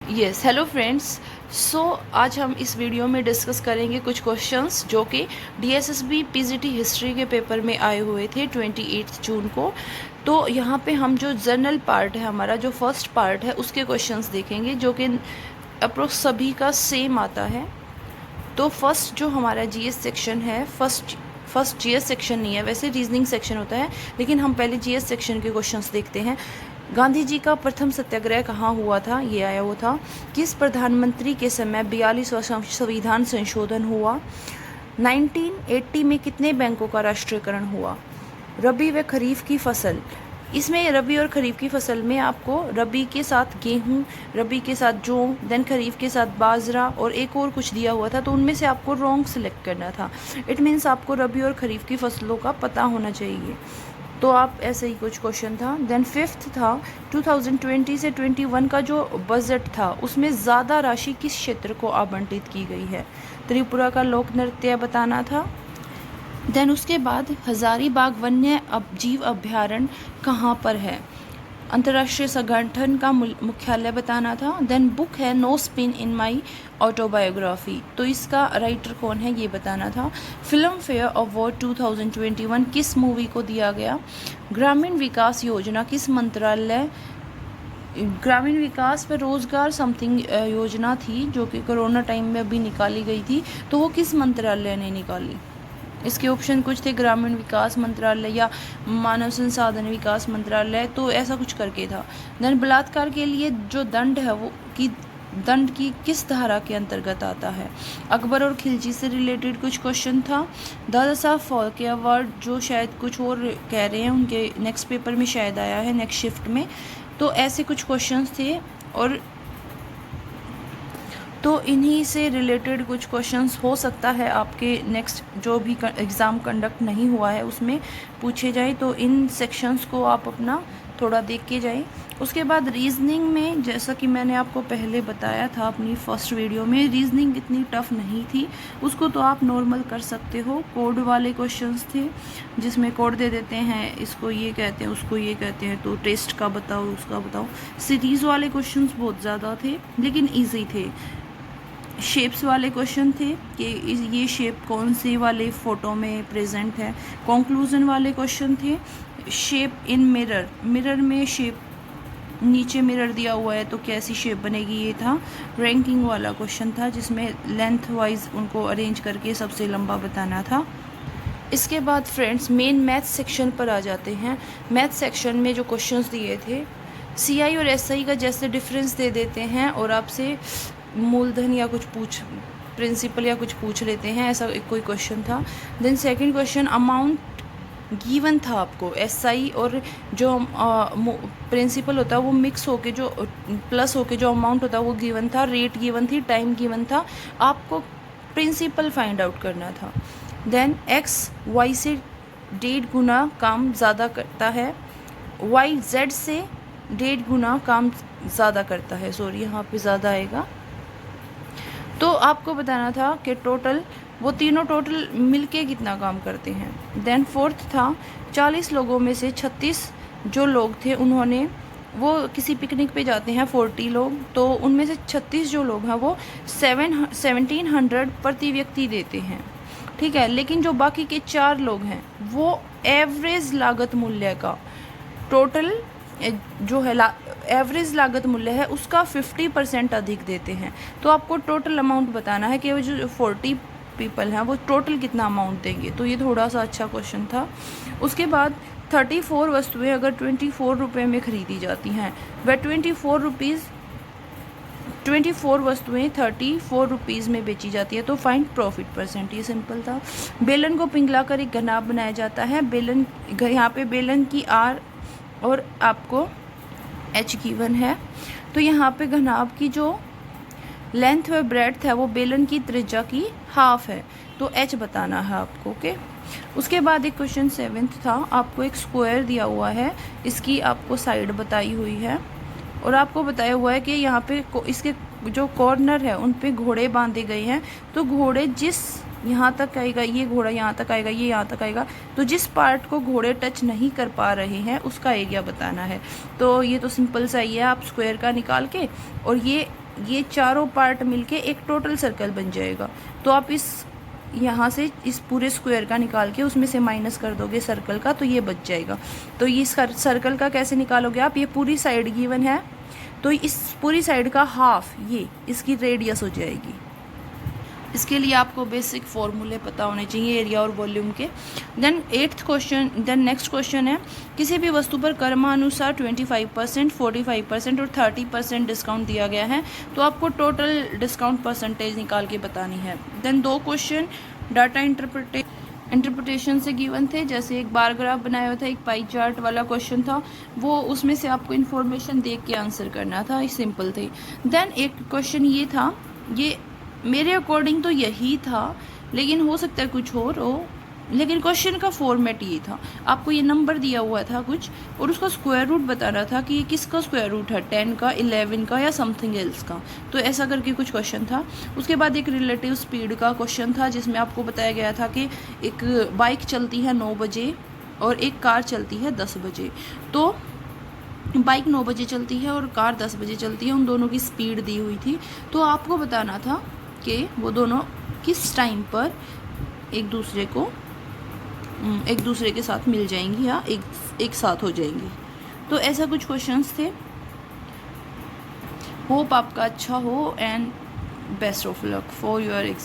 Yes, hello friends. सो आज हम इस वीडियो में डिस्कस करेंगे कुछ क्वेश्चंस जो कि डीएसएसबी पीजीटी हिस्ट्री के पेपर में आए हुए थे 28 जून को। तो यहाँ पे हम जो जनरल पार्ट है, हमारा जो फर्स्ट पार्ट है, उसके क्वेश्चंस देखेंगे जो कि अप्रोक्स सभी का सेम आता है। तो फर्स्ट जो हमारा जीएस सेक्शन है, फर्स्ट जीएस सेक्शन नहीं है, वैसे रीजनिंग सेक्शन होता है, लेकिन हम पहले जीएस सेक्शन के क्वेश्चंस देखते हैं। गांधी जी का प्रथम सत्याग्रह कहाँ हुआ था? ये आया हुआ था। किस प्रधानमंत्री के समय 42वां संविधान संशोधन हुआ? 1980 में कितने बैंकों का राष्ट्रीयकरण हुआ? रबी व खरीफ की फसल, इसमें रबी और खरीफ की फसल में आपको रबी के साथ गेहूं, रबी के साथ जौ, देन खरीफ के साथ बाजरा और एक और कुछ दिया हुआ था, तो उनमें से आपको रॉन्ग सिलेक्ट करना था। इट मीन्स आपको रबी और खरीफ की फसलों का पता होना चाहिए। तो आप ऐसे ही कुछ क्वेश्चन था। देन फिफ्थ था 2020 से 21 का जो बजट था उसमें ज़्यादा राशि किस क्षेत्र को आवंटित की गई है? त्रिपुरा का लोक नृत्य बताना था। देन उसके बाद हजारीबाग वन्य जीव अभ्यारण्य कहाँ पर है? अंतर्राष्ट्रीय संगठन का मुख्यालय बताना था। देन बुक है no spin in my autobiography, तो इसका राइटर कौन है ये बताना था। फिल्म फेयर अवार्ड 2021 किस मूवी को दिया गया? ग्रामीण विकास योजना किस मंत्रालय, ग्रामीण विकास व रोजगार समथिंग योजना थी जो कि कोरोना टाइम में अभी निकाली गई थी, तो वो किस मंत्रालय ने निकाली? इसके ऑप्शन कुछ थे, ग्रामीण विकास मंत्रालय या मानव संसाधन विकास मंत्रालय, तो ऐसा कुछ करके था। देन बलात्कार के लिए जो दंड है वो दंड की किस धारा के अंतर्गत आता है? अकबर और खिलजी से रिलेटेड कुछ क्वेश्चन था। दादा साहब फाल्के अवार्ड जो शायद कुछ और कह रहे हैं, उनके नेक्स्ट पेपर में शायद आया है, नेक्स्ट शिफ्ट में। तो ऐसे कुछ क्वेश्चंस थे और तो इन्हीं से रिलेटेड कुछ क्वेश्चंस हो सकता है आपके नेक्स्ट जो भी एग्ज़ाम कंडक्ट नहीं हुआ है उसमें पूछे जाए, तो इन सेक्शंस को आप अपना थोड़ा देख के जाएं। उसके बाद रीजनिंग में, जैसा कि मैंने आपको पहले बताया था अपनी फर्स्ट वीडियो में, रीजनिंग इतनी टफ नहीं थी, उसको तो आप नॉर्मल कर सकते हो। कोड वाले क्वेश्चंस थे जिसमें कोड दे देते हैं, इसको ये कहते हैं, उसको ये कहते हैं, तो टेस्ट का बताओ, उसका बताओ। सीरीज़ वाले क्वेश्चंस बहुत ज़्यादा थे लेकिन ईजी थे। शेप्स वाले क्वेश्चन थे कि ये शेप कौन से वाले फ़ोटो में प्रेजेंट है। कंक्लूजन वाले क्वेश्चन थे। शेप इन मिरर, मिरर में शेप, नीचे मिरर दिया हुआ है तो कैसी शेप बनेगी, ये था। रैंकिंग वाला क्वेश्चन था जिसमें लेंथ वाइज उनको अरेंज करके सबसे लंबा बताना था। इसके बाद फ्रेंड्स मेन मैथ सेक्शन पर आ जाते हैं। मैथ सेक्शन में जो क्वेश्चंस दिए थे, सीआई और एसआई का जैसे डिफरेंस दे देते हैं और आपसे मूलधन या कुछ प्रिंसिपल या कुछ पूछ लेते हैं, ऐसा कोई क्वेश्चन था। Then second question amount given था आपको, एसआई और जो प्रिंसिपल होता है वो मिक्स होके जो प्लस होके जो अमाउंट होता है वो गिवन था, रेट गिवन थी, टाइम गिवन था, आपको प्रिंसिपल फाइंड आउट करना था। देन एक्स वाई से 1.5 गुना काम ज़्यादा करता है, वाई जेड से 1.5 गुना काम ज़्यादा करता है, सॉरी यहाँ पे ज़्यादा आएगा। तो आपको बताना था कि टोटल वो तीनों टोटल मिलके कितना काम करते हैं। देन फोर्थ था 40 लोगों में से 36 जो लोग थे उन्होंने, वो किसी पिकनिक पे जाते हैं 40 लोग, तो उनमें से 36 जो लोग हैं वो 1700 प्रति व्यक्ति देते हैं, ठीक है। लेकिन जो बाकी के 4 लोग हैं वो एवरेज लागत मूल्य का, टोटल जो है एवरेज लागत मूल्य है उसका 50% अधिक देते हैं। तो आपको टोटल अमाउंट बताना है कि वो जो 40 पीपल हैं वो टोटल कितना अमाउंट देंगे, तो ये थोड़ा सा अच्छा क्वेश्चन था। उसके बाद 34 वस्तुएं अगर 24 रुपये में खरीदी जाती हैं, वह 24 वस्तुएं 34 रुपीज़ में बेची जाती है, तो फाइंड प्रॉफिट परसेंट, ये सिंपल था। बेलन को पिघलाकर एक घनाभ बनाया जाता है, बेलन, यहाँ पे बेलन की आर और आपको एच गिवन है, तो यहाँ पे घनाभ की जो लेंथ व ब्रेड्थ है वो बेलन की त्रिज्या की हाफ है, तो एच बताना है आपको, ओके। उसके बाद एक क्वेश्चन 7th था, आपको एक स्क्वायर दिया हुआ है, इसकी आपको साइड बताई हुई है और आपको बताया हुआ है कि यहाँ पे इसके जो कॉर्नर है उन पे घोड़े बांधे गए हैं, तो घोड़े जिस यहाँ तक आएगा, ये घोड़ा यहाँ तक आएगा, ये यहाँ तक आएगा, तो जिस पार्ट को घोड़े टच नहीं कर पा रहे हैं उसका एरिया बताना है। तो ये तो सिंपल सा ही है, आप स्क्वायर का निकाल के और ये ये चारों पार्ट मिलके एक टोटल सर्कल बन जाएगा। तो आप इस यहाँ से इस पूरे स्क्वायर का निकाल के उसमें से माइनस कर दोगे सर्कल का, तो ये बच जाएगा। तो ये सर्कल का कैसे निकालोगे आप, ये पूरी साइड गिवन है तो इस पूरी साइड का हाफ ये इसकी रेडियस हो जाएगी। इसके लिए आपको बेसिक फॉर्मूले पता होने चाहिए एरिया और वॉल्यूम के। देन नेक्स्ट क्वेश्चन है, किसी भी वस्तु पर क्रमानुसार 25%, 45% और 30% डिस्काउंट दिया गया है, तो आपको टोटल डिस्काउंट परसेंटेज निकाल के बतानी है। देन 2 क्वेश्चन डाटा इंटरप्रिटेशन से गिवन थे, जैसे एक बार ग्राफ बनाया हुआ था, एक पाई चार्ट वाला क्वेश्चन था, वो उसमें से आपको इन्फॉर्मेशन देख के आंसर करना था, सिंपल थे। देन एक क्वेश्चन ये था, ये मेरे अकॉर्डिंग तो यही था, लेकिन हो सकता है कुछ और हो, लेकिन क्वेश्चन का फॉर्मेट ये था, आपको ये नंबर दिया हुआ था कुछ और उसका स्क्वायर रूट बताना था कि ये किसका स्क्वायर रूट है, 10 का, 11 का या समथिंग एल्स का। तो ऐसा करके कुछ क्वेश्चन था। उसके बाद एक रिलेटिव स्पीड का क्वेश्चन था, जिसमें आपको बताया गया था कि एक बाइक चलती है 9 बजे और एक कार चलती है 10 बजे। तो बाइक 9 बजे चलती है और कार 10 बजे चलती है, उन दोनों की स्पीड दी हुई थी। तो आपको बताना था कि वो दोनों किस टाइम पर एक दूसरे के साथ मिल जाएंगी या एक साथ हो जाएंगी। तो ऐसा कुछ क्वेश्चंस थे। होप आपका अच्छा हो and best of luck for your exam.